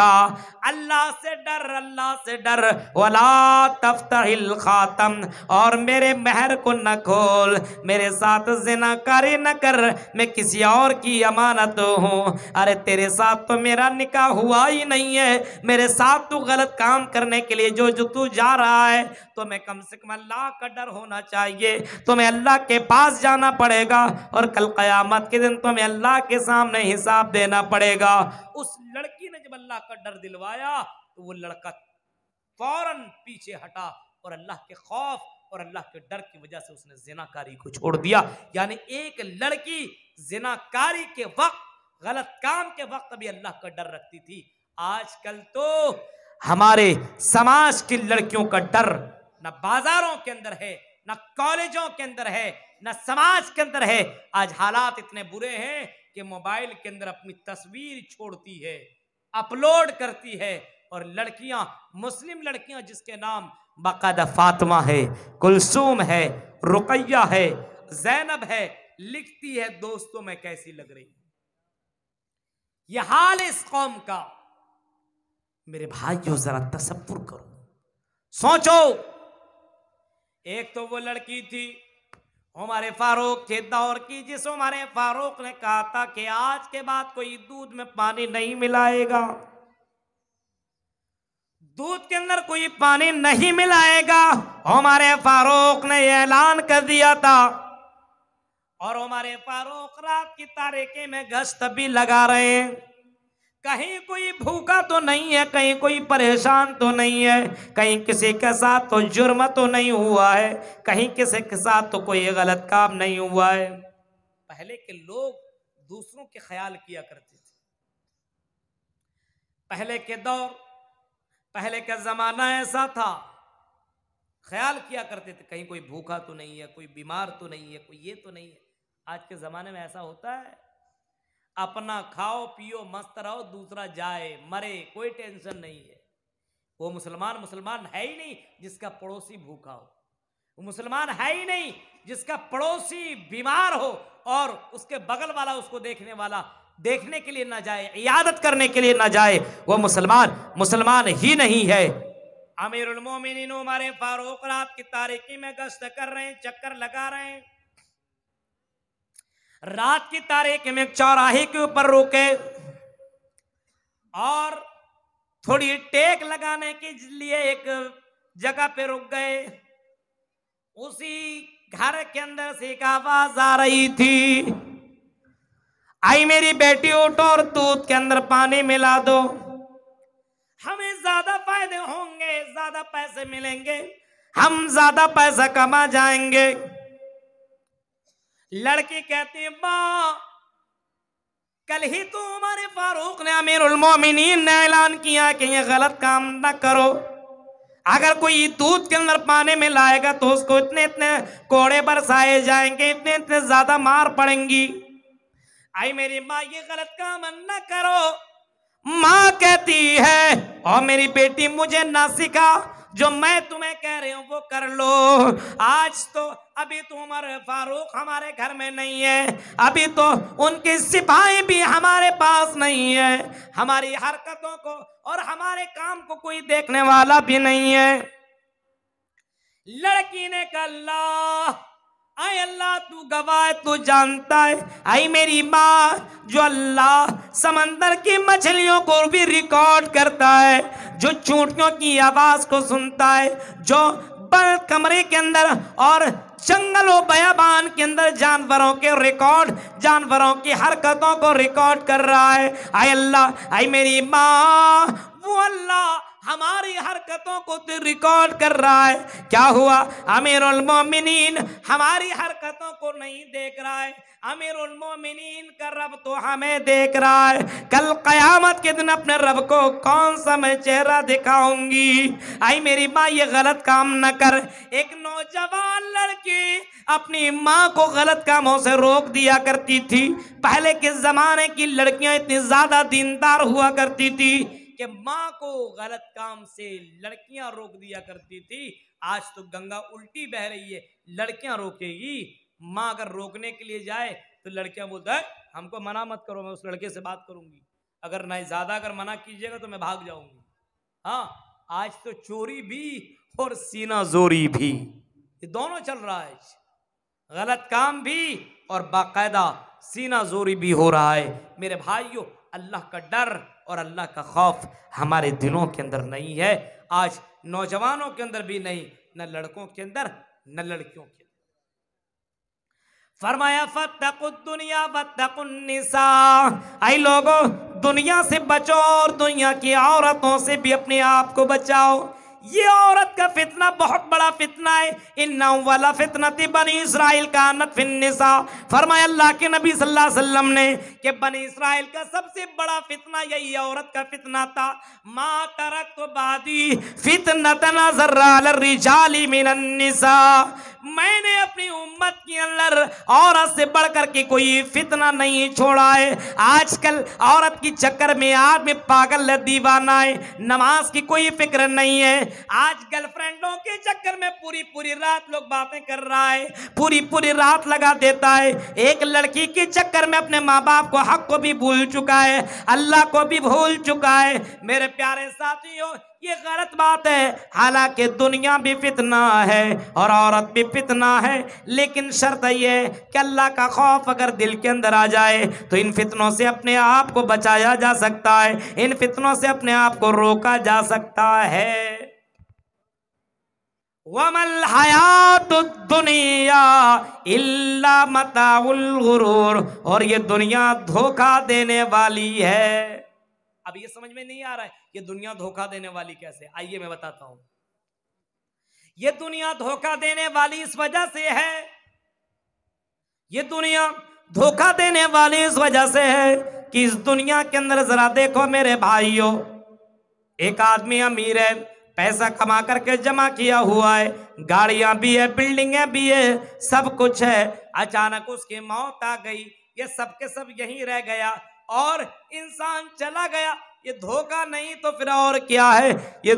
अल्लाह से डर वला तफ्तहिल खातम, और मेरे महर को न खोल, मेरे साथ ज़िनाकारी न कर, मैं किसी और की अमानत हूँ। अरे तेरे साथ तो मेरा निकाह हुआ ही नहीं है, मेरे साथ तू गलत काम करने के लिए जो तू जा रहा है, तो मैं कम से कम अल्लाह का डर होना चाहिए, तुम्हें अल्लाह के पास जाना पड़ेगा और कल क़यामत के दिन तुम्हें अल्लाह के सामने हिसाब देना पड़ेगा। उस लड़की ने जब अल्लाह का डर दिलवाया तो वो लड़का फौरन पीछे हटा और अल्लाह के खौफ और अल्लाह के डर की वजह से उसने जिनाकारी को छोड़ दिया। यानी एक लड़की जिनाकारी के वक्त, गलत काम के वक्त भी अल्लाह का डर रखती थी। आजकल तो हमारे समाज की लड़कियों का डर न बाजारों के अंदर है, न कॉलेजों के अंदर है, न समाज के अंदर है। आज हालात इतने बुरे हैं कि मोबाइल के अंदर अपनी तस्वीर छोड़ती है, अपलोड करती है, और लड़कियां, मुस्लिम लड़कियां जिसके नाम बाकायदा फातिमा है, कुलसूम है, रुकैया है, जैनब है, लिखती है दोस्तों मैं कैसी लग रही। यह हाल इस कौम का। मेरे भाइयों जरा तसव्वुर करो, सोचो। एक तो वो लड़की थी हमारे फारूक के दौर की, जिस हमारे फारूक ने कहा था कि आज के बाद कोई दूध में पानी नहीं मिलाएगा, दूध के अंदर कोई पानी नहीं मिलाएगा। हमारे फारूक ने ऐलान कर दिया था और हमारे फारूक रात की तारीकी में गश्त भी लगा रहे हैं, कहीं कोई भूखा तो नहीं है, कहीं कोई परेशान तो नहीं है, कहीं किसी के साथ तो जुर्म तो नहीं हुआ है, कहीं किसी के साथ तो कोई गलत काम नहीं हुआ है। पहले के लोग दूसरों के ख्याल किया करते थे। पहले का जमाना ऐसा था, ख्याल किया करते थे कहीं कोई भूखा तो नहीं है, कोई बीमार तो नहीं है, कोई ये तो नहीं है। आज के जमाने में ऐसा होता है, अपना खाओ पियो मस्त रहो, दूसरा जाए मरे कोई टेंशन नहीं है। वो मुसलमान है ही नहीं जिसका पड़ोसी भूखा हो, वो मुसलमान है ही नहीं जिसका पड़ोसी बीमार हो और उसके बगल वाला उसको देखने के लिए ना जाए, इयादत करने के लिए ना जाए, वो मुसलमान ही नहीं है। अमीरुल मोमिनीन हमारे फारूक रात की तारीकी में गश्त कर रहे हैं, चक्कर लगा रहे हैं। रात की तारीकी में चौराहे के ऊपर रुके और थोड़ी टेक लगाने के लिए एक जगह पे रुक गए। उसी घर के अंदर से एक आवाज आ रही थी, आई मेरी बेटी उठो और दूध के अंदर पानी मिला दो, हमें ज्यादा फायदे होंगे, ज्यादा पैसे मिलेंगे, हम ज्यादा पैसा कमा जाएंगे। लड़की कहती है मां, कल ही तो हमारे फारूक ने अमीरुल मोमिनीन ने ऐलान किया कि ये गलत काम न करो, अगर कोई दूध के अंदर पानी मिलाएगा तो उसको इतने इतने कोड़े बरसाए जाएंगे, इतने इतने ज्यादा मार पड़ेंगी। आई मेरी माँ ये गलत काम न करो। माँ कहती है और मेरी बेटी मुझे ना सिखा, जो मैं तुम्हें कह रही हूं वो कर लो। आज तो अभी तो उमर फारूक हमारे घर में नहीं है, अभी तो उनके सिपाही भी हमारे पास नहीं है, हमारी हरकतों को और हमारे काम को कोई देखने वाला भी नहीं है। लड़की ने कहा अल्लाह, आए अल्लाह तू गवाह, तू जानता है, आई मेरी माँ जो अल्लाह समंदर की मछलियों को भी रिकॉर्ड करता है, जो चूंटियों की आवाज को सुनता है, जो बंद कमरे के अंदर और जंगलों बयाबान के अंदर जानवरों के रिकॉर्ड, जानवरों की हरकतों को रिकॉर्ड कर रहा है। आए अल्लाह, आई मेरी माँ वो अल्लाह हमारी हरकतों को तो रिकॉर्ड कर रहा है। क्या हुआ? अमीरुल मोमिनीन हमारी हरकतों को नहीं देख रहा है, अमीरुल मोमिनीन का रब तो हमें देख रहा है। कल कयामत के दिन अपने रब को कौन सा मैं चेहरा दिखाऊंगी। आई मेरी माँ ये गलत काम न कर। एक नौजवान लड़की अपनी माँ को गलत कामों से रोक दिया करती थी। पहले के जमाने की लड़कियां इतनी ज्यादा दीनदार हुआ करती थी कि माँ को गलत काम से लड़कियां रोक दिया करती थी। आज तो गंगा उल्टी बह रही है, लड़कियां रोकेगी। माँ अगर रोकने के लिए जाए तो लड़कियां बोलता है हमको मना मत करो, मैं उस लड़के से बात करूंगी, अगर नहीं ज्यादा अगर मना कीजिएगा तो मैं भाग जाऊंगी। हाँ, आज तो चोरी भी और सीना जोरी भी, ये दोनों चल रहा है। गलत काम भी और बाकायदा सीना जोरी भी हो रहा है। मेरे भाइयों, अल्लाह का डर और अल्लाह का खौफ हमारे दिलों के अंदर नहीं है। आज नौजवानों के अंदर भी नहीं, न लड़कों के अंदर न लड़कियों के अंदर। फरमाया फत्तकुद दुनिया वत्तकुन निसा, आई लोगों दुनिया से बचो और दुनिया की औरतों से भी अपने आप को बचाओ। ये औरत का फितना बहुत बड़ा फितना है। इन्ना वाला फितनती बनी इसराइल का नत फिन्निसा, फरमाया अल्लाह के नबी सल्लल्लाहु अलैहि वसल्लम ने कि बनी इसराइल का सबसे बड़ा फितना यही औरत का फितना था। मा तरक तो बादी फितनतन ज़र्रा रिजाली मिनन निसा, मैंने अपनी उम्मत के अंदर औरत से बढ़कर के कोई फितना नहीं छोड़ा है। आजकल औरत की चक्कर में आदमी पागल दीवाना है, नमाज की कोई फिक्र नहीं है। आज गर्लफ्रेंडों के चक्कर में पूरी पूरी रात लोग बातें कर रहा है, पूरी पूरी रात लगा देता है। एक लड़की के चक्कर में अपने माँ बाप को हक को भी भूल चुका है, अल्लाह को भी भूल चुका है। मेरे प्यारे साथियों, ये गलत बात है। हालांकि दुनिया भी फितना है और औरत भी फितना है, लेकिन शर्त यह कि अल्लाह का खौफ अगर दिल के अंदर आ जाए तो इन फितनों से अपने आप को बचाया जा सकता है, इन फितनों से अपने आप को रोका जा सकता है। वमल हयातुद दुनिया इल्ला मताउल गुरूर, और ये दुनिया धोखा देने वाली है। अब ये समझ में नहीं आ रहा है ये दुनिया धोखा देने वाली कैसे? आइए मैं बताता हूं। ये दुनिया धोखा देने वाली इस वजह से है, ये दुनिया धोखा देने वाली इस वजह से है कि इस दुनिया के अंदर जरा देखो मेरे भाइयों, एक आदमी अमीर है, पैसा कमा करके जमा किया हुआ है, गाड़ियां भी है, बिल्डिंगें भी है, सब कुछ है। अचानक उसकी मौत आ गई, ये सब के सब यहीं रह गया और इंसान चला गया। ये धोखा नहीं तो फिर और क्या है? ये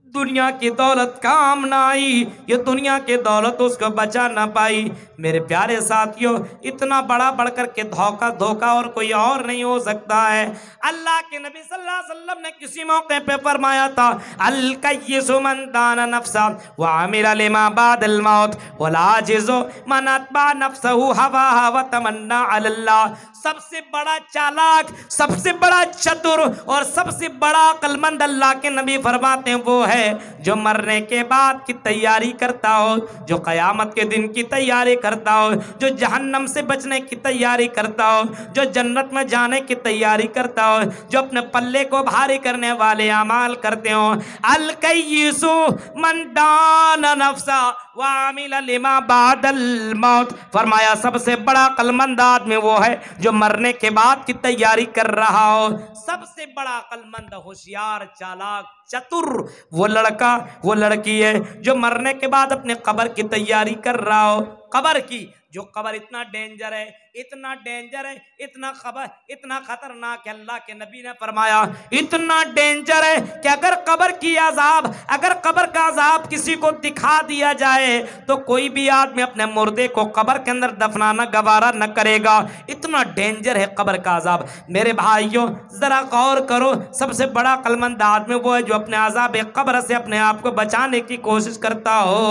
दुनिया की दौलत काम ना आई, ये दुनिया की दौलत उसको बचा ना पाई। मेरे प्यारे साथियों, इतना बड़ा बढ़कर के धोखा और कोई और नहीं हो सकता है। अल्लाह के नबी सल्लल्लाहु अलैहि वसल्लम ने किसी मौके पे फरमाया था, अल कय्यिसु मन दाना नफ्सा व अमिला लिमा बादल मौत वल आजिज़ु मन अतबा नफ्सहु हवाहा व तमन्ना अलल्लाह। सबसे बड़ा चालाक, सबसे बड़ा चतुर और सबसे बड़ा अक्लमंद अल्लाह के नबी फरमाते हैं वो है जो मरने के बाद की तैयारी करता हो, जो कयामत के दिन की तैयारी करता हो, जो जहन्नम से बचने की तैयारी करता हो, जो जन्नत में जाने की तैयारी करता हो, जो अपने पल्ले को भारी करने वाले अमाल करते हो। अल कय्यिसु मन दाना नफ्सा व अमिला लिमा बादल मौत, फरमाया सबसे बड़ा अक्लमंद आदमी वो है जो मरने के बाद की तैयारी कर रहा हो। सबसे बड़ा अक्लमंद, होशियार, चालाक, चतुर वो लड़का वो लड़की है जो मरने के बाद अपने कब्र की तैयारी कर रहा हो। कब्र की जो कब्र इतना डेंजर है, इतना डेंजर है, इतना खबर इतना खतरनाक है, अल्लाह के नबी ने फरमाया इतना डेंजर है कि अगर कब्र की अजाब, अगर कब्र का अजाब किसी को दिखा दिया जाए तो कोई भी आदमी अपने मुर्दे को कब्र के अंदर दफनाना गवारा न करेगा। इतना डेंजर है कब्र का अजाब। मेरे भाइयों जरा गौर करो, सबसे बड़ा अक्लमंद आदमी वो है जो अपने अजाब कब्र से अपने आप को बचाने की कोशिश करता हो।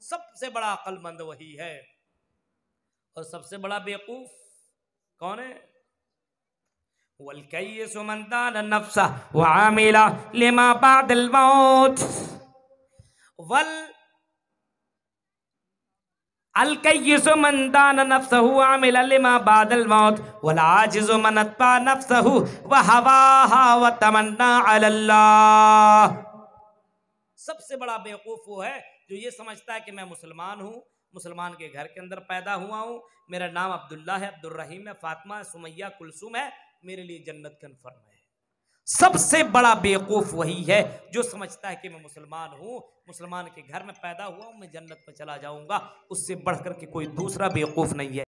सबसे बड़ा अक्लमंद वही है। और सबसे बड़ा बेवकूफ कौन है? वल्कय्यिसु मन दाना नफ्सा व आमिला लिमा बादल मौत। वल अलकय्यिसु मन दाना नफ्सहु व आमिला लिमा बादल मौत वल आजिजु मन अत्बा नफ्सहु व हवाहा व तमन्ना अलल्लाह। सबसे बड़ा बेवकूफ वो है जो ये समझता है कि मैं मुसलमान हूँ, मुसलमान के घर के अंदर पैदा हुआ हूँ, मेरा नाम अब्दुल्ला है, अब्दुर्रहीम है, फातिमा है, सुमैया, कुलसूम है, मेरे लिए जन्नत कन्फर्म है। सबसे बड़ा बेवकूफ वही है जो समझता है कि मैं मुसलमान हूँ, मुसलमान के घर में पैदा हुआ हूँ, मैं जन्नत में चला जाऊंगा। उससे बढ़कर के कोई दूसरा बेवकूफ नहीं है।